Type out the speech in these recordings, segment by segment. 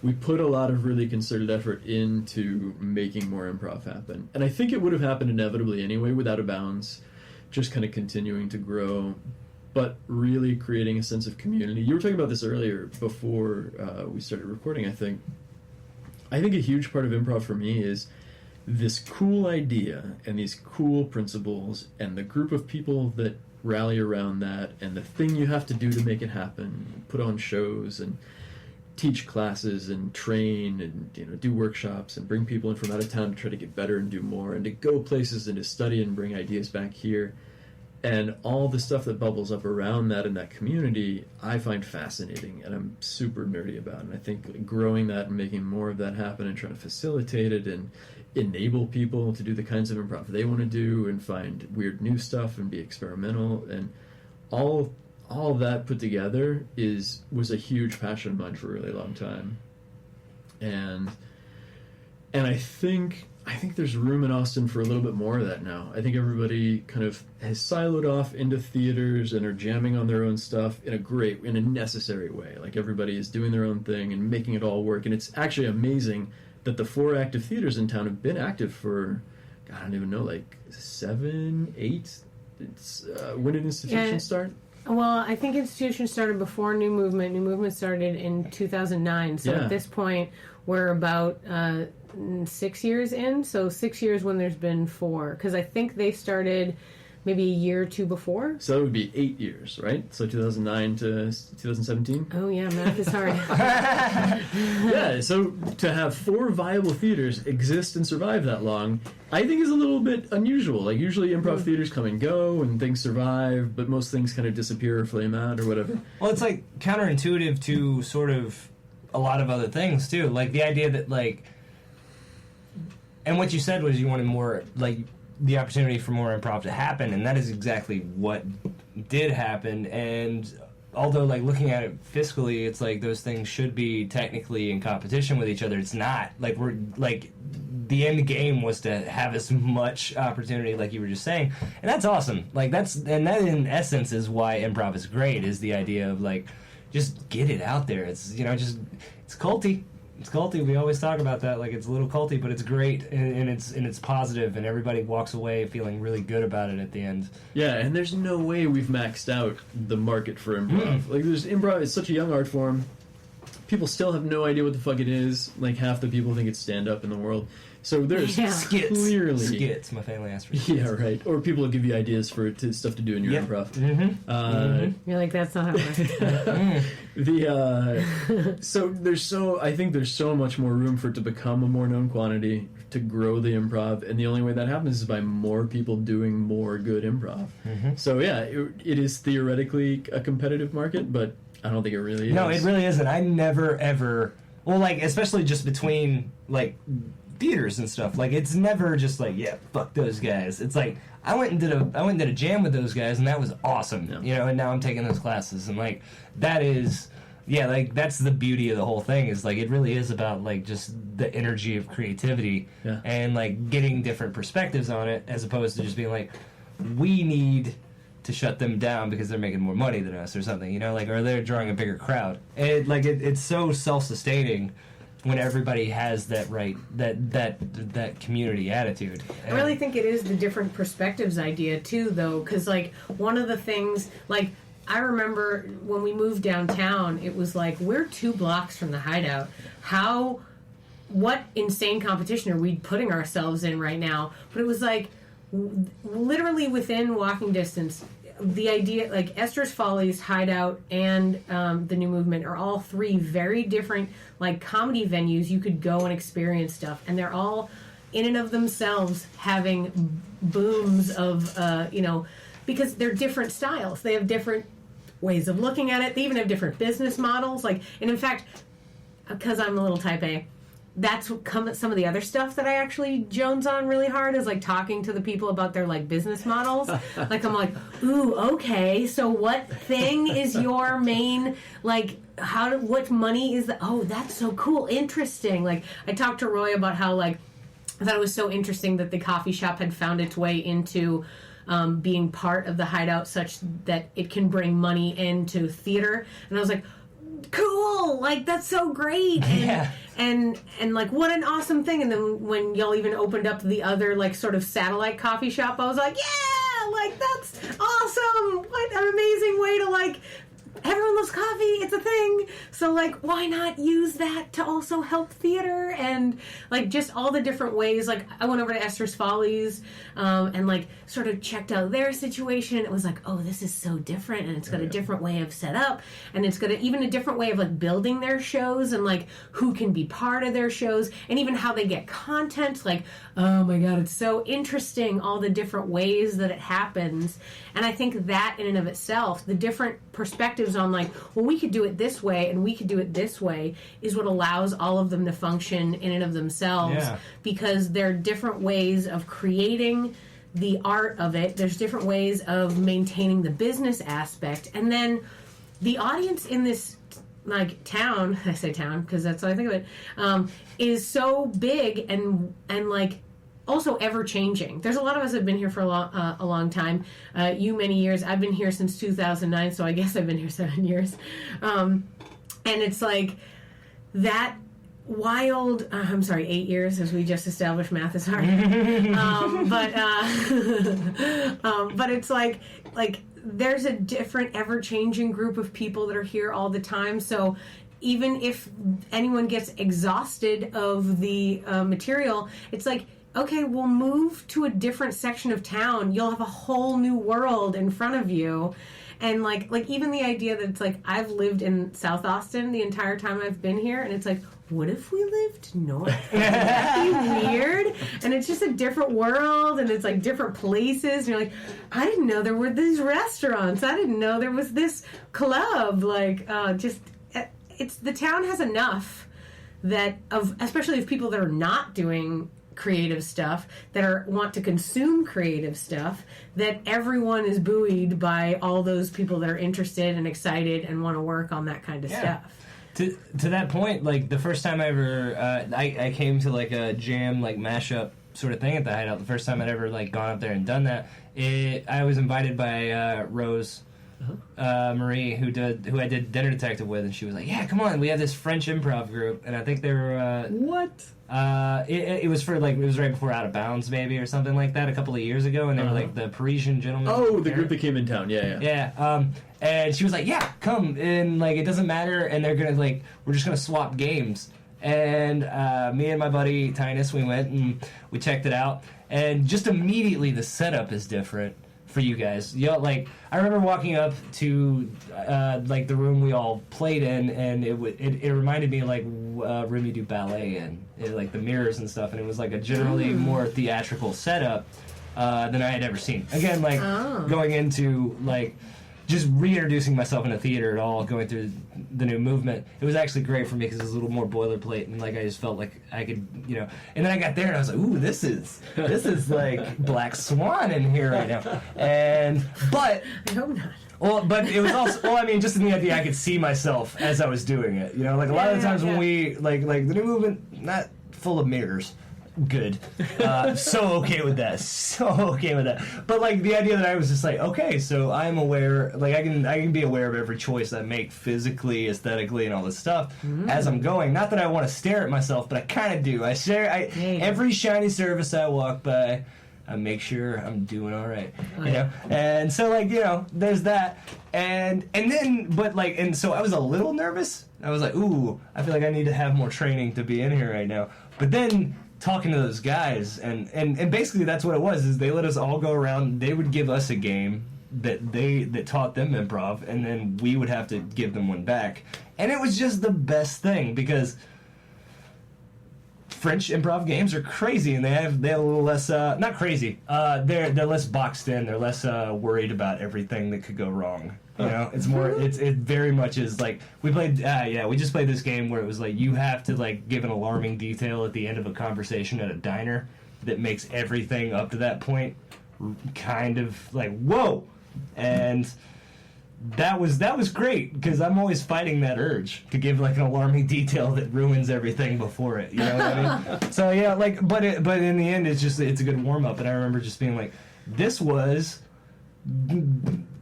we put a lot of really concerted effort into making more improv happen. And I think it would have happened inevitably anyway, without a bounds, just kind of continuing to grow, but really creating a sense of community. You were talking about this earlier before we started recording, I think. I think a huge part of improv for me is this cool idea and these cool principles and the group of people that rally around that and the thing you have to do to make it happen, put on shows and teach classes and train and do workshops and bring people in from out of town to try to get better and do more and to go places and to study and bring ideas back here. And all the stuff that bubbles up around that in that community, I find fascinating and I'm super nerdy about. And I think growing that and making more of that happen and trying to facilitate it and enable people to do the kinds of improv they want to do and find weird new stuff and be experimental and all of that put together was a huge passion of mine for a really long time. And I think there's room in Austin for a little bit more of that now. I think everybody kind of has siloed off into theaters and are jamming on their own stuff in a necessary way. Like everybody is doing their own thing and making it all work. And it's actually amazing that the 4 active theaters in town have been active for, God, I don't even know, like 7, 8? When did Institution start? Well, I think Institution started before New Movement. New Movement started in 2009. So at this point, we're about 6 years in. So 6 years when there's been 4. Because I think they started maybe a year or 2 before. So that would be 8 years, right? So 2009 to 2017? Oh, yeah, math is hard. Yeah, so to have 4 viable theaters exist and survive that long, I think is a little bit unusual. Like, usually improv theaters come and go and things survive, but most things kind of disappear or flame out or whatever. Well, it's, like, counterintuitive to sort of a lot of other things, too. Like, the idea that, like... And what you said was you wanted more, like... the opportunity for more improv to happen, and that is exactly what did happen. And although, like, looking at it fiscally, it's like those things should be technically in competition with each other. It's not. Like, we're like, the end game was to have as much opportunity, like you were just saying, and that's awesome. Like, that in essence is why improv is great, is the idea of, like, just get it out there. It's, it's culty. It's culty. We always talk about that, like it's a little culty, but it's great and it's positive, and everybody walks away feeling really good about it at the end. Yeah, and there's no way we've maxed out the market for improv. Like, improv is such a young art form. People still have no idea what the fuck it is. Like, half the people think it's stand-up in the world. So there's skits. My family asked for skits. Yeah, right. Or people will give you ideas for stuff to do in your improv. You're like, that's not how it works. I think there's so much more room for it to become a more known quantity, to grow the improv, and the only way that happens is by more people doing more good improv. So yeah, it is theoretically a competitive market, but I don't think it really is. No, it really isn't. I never ever, well, like, especially just between, like, theaters and stuff, like, it's never just like, yeah, fuck those guys. It's like, I went and did a jam with those guys, and that was awesome. And now I'm taking those classes, and, like, that is, yeah, like, that's the beauty of the whole thing, is, like, it really is about, like, just the energy of creativity and, like, getting different perspectives on it, as opposed to just being like, we need to shut them down because they're making more money than us or something, like, or they're drawing a bigger crowd. And it's so self-sustaining when everybody has that community attitude. I really think it is the different perspectives idea too, though, because, like, one of the things, like, I remember when we moved downtown, it was like, we're 2 blocks from the Hideout. What insane competition are we putting ourselves in right now? But it was like, literally within walking distance, the idea, like, Esther's Follies, Hideout, and the New Movement are all 3 very different, like, comedy venues you could go and experience stuff, and they're all in and of themselves having booms of because they're different styles. They have different ways of looking at it. They even have different business models. Like, and in fact, because I'm a little type A, that's some of the other stuff that I actually jones on really hard, is, like, talking to the people about their, like, business models. Like, I'm like, ooh, okay, so what thing is your main, like, what money is that? Oh, that's so cool, interesting. Like, I talked to Roy about how, like, I thought it was so interesting that the coffee shop had found its way into being part of the Hideout, such that it can bring money into theater. And I was like, cool, like that's so great, and like what an awesome thing. And then when y'all even opened up the other like sort of satellite coffee shop, I was like, yeah, like that's awesome, what an amazing way to like, everyone loves coffee, it's a thing, so like why not use that to also help theater, and like just all the different ways. Like I went over to Esther's Follies and like sort of checked out their situation. It was like, oh, this is so different, and it's got a different way of set up, and it's got even a different way of like building their shows, and like who can be part of their shows, and even how they get content. Like, oh my god, it's so interesting, all the different ways that it happens. And I think that in and of itself, the different perspectives on like, well, we could do it this way and we could do it this way, is what allows all of them to function in and of themselves, because there are different ways of creating the art of it. There's different ways of maintaining the business aspect, and then the audience in this like town, I say town because that's what I think of it, is so big and like also ever changing. There's a lot of us that have been here for a long time. You many years. I've been here since 2009, so I guess I've been here 7 years. And it's like that wild. I'm sorry, 8 years, as we just established. Math is hard. But it's like there's a different, ever changing group of people that are here all the time. So even if anyone gets exhausted of the material, it's like, okay, we'll move to a different section of town. You'll have a whole new world in front of you. And like even the idea that it's like, I've lived in South Austin the entire time I've been here, and it's like, what if we lived north? Would that be weird? And it's just a different world, and it's like different places. And you're like, I didn't know there were these restaurants. I didn't know there was this club. Like, it's the town has enough that especially of people that are not doing creative stuff, that want to consume creative stuff, that everyone is buoyed by all those people that are interested and excited and want to work on that kind of stuff. To that point, like the first time I ever I came to like a jam like mashup sort of thing at the Hideout, the first time I'd ever like gone up there and done that, I was invited by Rose Marie, who I did Dinner Detective with, and she was like, yeah, come on, we have this French improv group, and I think they were what? It was for like, it was right before Out of Bounds maybe or something like that a couple of years ago, and they were like the Parisian gentlemen. Oh, the group that came in town, yeah. And she was like, yeah, come, and like it doesn't matter, and they're gonna like, we're just gonna swap games. And me and my buddy Tynus, we went and we checked it out, and just immediately the setup is different for you guys. Like I remember walking up to like the room we all played in, and it reminded me of like room you do ballet in, like the mirrors and stuff, and it was like a generally more theatrical setup than I had ever seen. Again, like going into like just reintroducing myself in a theater at all, going through the new movement, it was actually great for me because it was a little more boilerplate, and like I just felt like I could, and then I got there and I was like, ooh, this is like Black Swan in here right now. But I hope not. Well, but it was also, well, I mean, just in the idea I could see myself as I was doing it, like a lot of the times when we, like the new movement, not full of mirrors. Good. So okay with that. But like the idea that I was just like, okay, so I'm aware, like I can be aware of every choice I make physically, aesthetically, and all this stuff as I'm going. Not that I want to stare at myself, but I kind of do. Every shiny surface I walk by, I make sure I'm doing all right, you know. And so like there's that, and then but like, and so I was a little nervous. I was like, ooh, I feel like I need to have more training to be in here right now. But then talking to those guys, and basically that's what it was, is they let us all go around. They would give us a game that taught them improv, and then we would have to give them one back. And it was just the best thing, because French improv games are crazy, and they have a little less not crazy. They're less boxed in. They're less worried about everything that could go wrong. It's more. It very much is like we played. We just played this game where it was like you have to like give an alarming detail at the end of a conversation at a diner that makes everything up to that point kind of like whoa, and that was great because I'm always fighting that urge to give like an alarming detail that ruins everything before it. You know what I mean? So yeah, like but in the end it's a good warm up, and I remember just being like, this was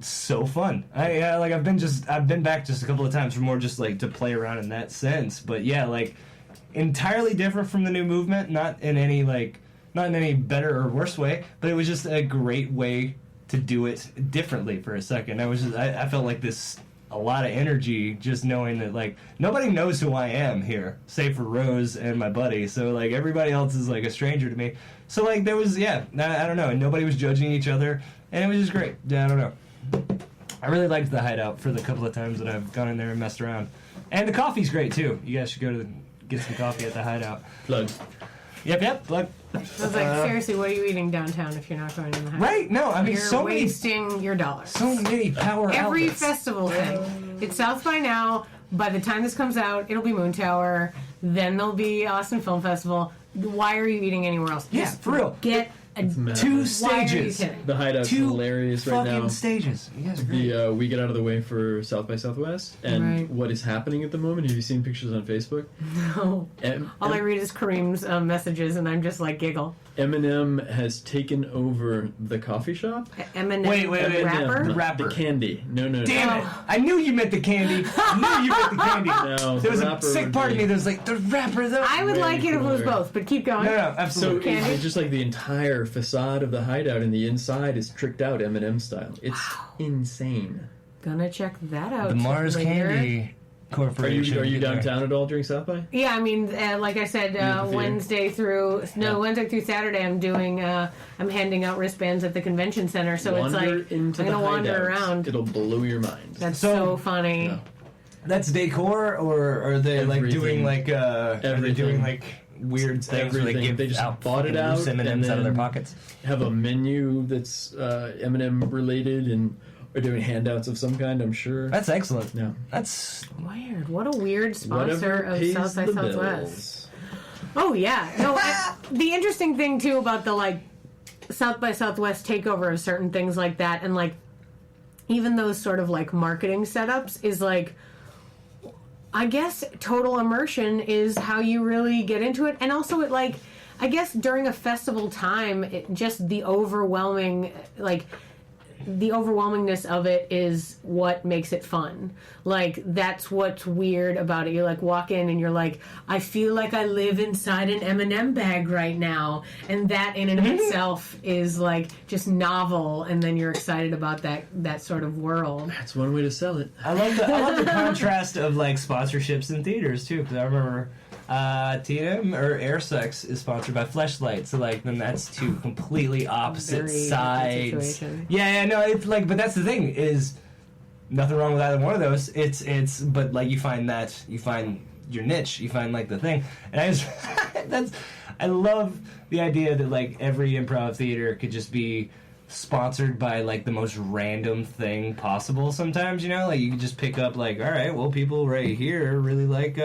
so fun. I've been back just a couple of times for more just like to play around in that sense. But yeah, like entirely different from the new movement, not in any better or worse way, but it was just a great way to do it differently for a second. I felt like a lot of energy just knowing that like nobody knows who I am here, save for Rose and my buddy. So like everybody else is like a stranger to me. So like there was I don't know, and nobody was judging each other, and it was just great. I don't know. I really liked the Hideout for the couple of times that I've gone in there and messed around, and the coffee's great too. You guys should get some coffee at the Hideout. Plug. Yep. Plug. I was like, seriously, what are you eating downtown if you're not going in the Hideout? Right? No, I mean, you're wasting your dollars. So many power Every outlets. festival thing. It's South by now. By the time this comes out, it'll be Moon Tower. Then there'll be Austin Film Festival. Why are you eating anywhere else? Yeah, for real. Get two stages. Why are you kidding? The Hideout's hilarious right now. Fucking stages. You guys are great. We get out of the way for South by Southwest, and what is happening at the moment? Have you seen pictures on Facebook? No. All I read is Kareem's messages, and I'm just like giggle. Eminem has taken over the coffee shop. Eminem, Wait, the rapper? The rapper. The candy. No. Damn it! I knew you meant the candy. No, There was the a rapper sick would part of be- me that was like, the rapper though. I would Way like it if it was cooler. both, but keep going. No, So absolutely. it's just like the entire facade of the Hideout, and the inside is tricked out Eminem style. It's insane. Gonna check that out. The Mars later. Candy Corporation. Are you downtown at all during South by? Yeah, I mean, like I said, the Wednesday through Saturday, I'm handing out wristbands at the convention center. So Wander it's like into I'm the gonna wander Hideout. around. It'll blow your mind. That's So- so funny. No. That's decor, or are they like Everything. doing like are they Everything. doing like weird things where they Everything. give They just out bought it fucking out loose and M&Ms out of their then- pockets? Have a menu that's Eminem related, and are doing handouts of some kind, I'm sure. That's excellent. Yeah. That's Weird. What a weird sponsor Whatever of pays South by the Southwest. bills. Oh yeah. No. The interesting thing too about the like South by Southwest takeover of certain things like that, and like even those sort of like marketing setups is like, I guess total immersion is how you really get into it, and also it like, I guess during a festival time, just the overwhelmingness of it is what makes it fun. Like, that's what's weird about it. You like walk in and you're like, I feel like I live inside an M&M bag right now, and that in and of itself is like just novel, and then you're excited about that sort of world. That's one way to sell it. I love the contrast of like sponsorships in theaters too, because I remember TM or Air Sex is sponsored by Fleshlight, so like then that's two completely opposite Very different sides. situation. No, it's like, but that's the thing is nothing wrong with either one of those. It's but like you find your niche, you find like the thing, and I love the idea that like every improv theater could just be sponsored by like the most random thing possible sometimes, you know, like you could just pick up like, all right, well, people right here really like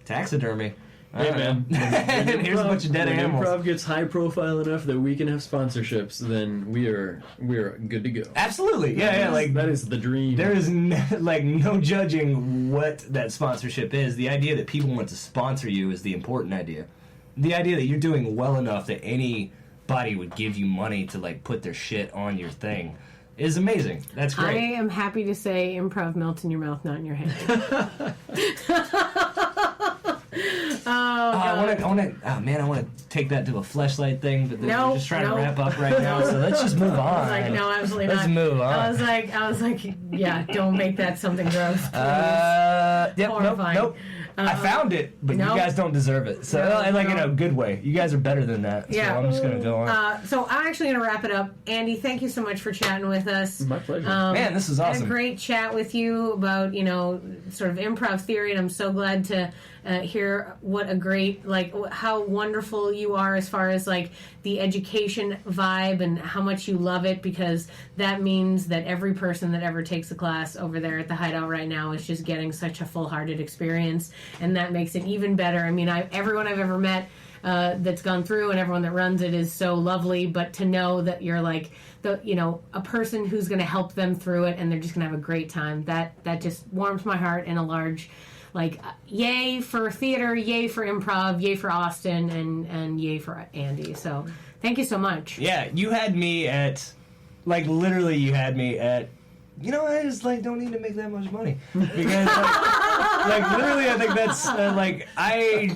taxidermy. Hey man, And here's a bunch of dead when animals. improv gets high profile enough that we can have sponsorships, then we're good to go. Absolutely, yeah, like that is the dream. there is no judging what that sponsorship is. The idea that people want to sponsor you is the important idea. The idea that you're doing well enough that anybody would give you money to like put their shit on your thing is amazing. That's I great. am happy to say improv melts in your mouth, not in your hand. I want to take that to a Fleshlight thing, but No, we're just trying no. to wrap up right now, so let's just move on. I was like, no, absolutely Let's not. move on. I was like, yeah, don't make that something gross. Please. Yep, Horrifying. nope. I found it, but nope. you guys don't deserve it. So, No, like in no. a good way. You guys are better than that. Yeah. So I'm just gonna go on. So I'm actually going to wrap it up. Andy, thank you so much for chatting with us. My pleasure. Man, this is Had awesome. a great chat with you about, sort of improv theory, and I'm so glad to hear what a great, like, how wonderful you are as far as, like, the education vibe and how much you love it, because that means that every person that ever takes a class over there at the Hideout right now is just getting such a full-hearted experience, and that makes it even better. I mean, everyone I've ever met that's gone through and everyone that runs it is so lovely, but to know that you're like a person who's going to help them through it and they're just going to have a great time, that just warms my heart in a large, like, yay for theater, yay for improv, yay for Austin, and yay for Andy. So thank you so much. Yeah, you had me at, like, literally you had me at you know, I just like don't need to make that much money because like literally I think that's like I